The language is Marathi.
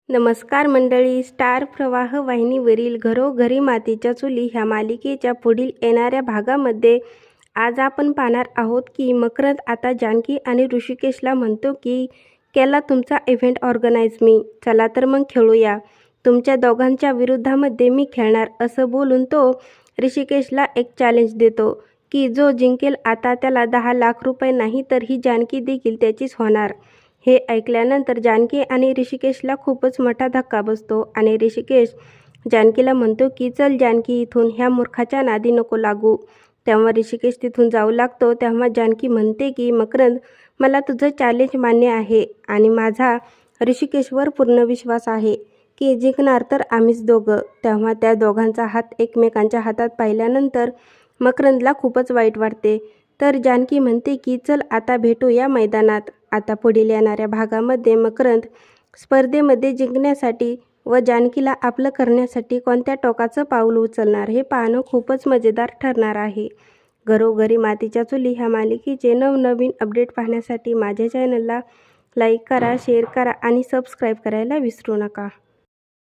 नमस्कार मंडळी, स्टार प्रवाह वाहिनीवरील घरोघरी मातीच्या चुली ह्या मालिकेच्या पुढील येणाऱ्या भागामध्ये आज आपण पाहणार आहोत की मकरंद आता जानकी आणि ऋषिकेशला म्हणतो की केला तुमचा इव्हेंट ऑर्गनाईज मी, चला तर मग खेळूया, तुमच्या दोघांच्या विरुद्धामध्ये मी खेळणार असं बोलून तो ऋषिकेशला एक चॅलेंज देतो की जो जिंकेल आता त्याला 10 लाख रुपये नाही तर ही जानकी देखील त्याचीच होणार। हे ऐकल्यानंतर जानकी आणि ऋषिकेशला खूपच मोठा धक्का बसतो आणि ऋषिकेश जानकीला म्हणतो की चल जानकी, इथून ह्या मूर्खाच्या नादी नको लागू। तेव्हा ऋषिकेश तिथून जाऊ लागतो तेव्हा जानकी म्हणते की मकरंद, मला तुझं चॅलेंज मान्य आहे आणि माझा ऋषिकेशवर पूर्ण विश्वास आहे की जिंकणार तर आम्हीच दोघं। तेव्हा त्या दोघांचा हात एकमेकांच्या हातात पाहिल्यानंतर मकरंदला खूपच वाईट वाटते। तर जानकी म्हणते की चल आता भेटू या मैदानात। आता पुढील येणाऱ्या भागामध्ये मकरंद स्पर्धेमध्ये जिंकण्यासाठी व जानकीला आपलं करण्यासाठी कोणत्या टोकाचं पाऊल उचलणार हे पाहणं खूपच मजेदार ठरणार आहे। घरोघरी मातीच्या चुली ह्या मालिकेचे नवनवीन अपडेट पाहण्यासाठी माझ्या चॅनलला लाईक करा, शेअर करा आणि सबस्क्राईब करायला विसरू नका।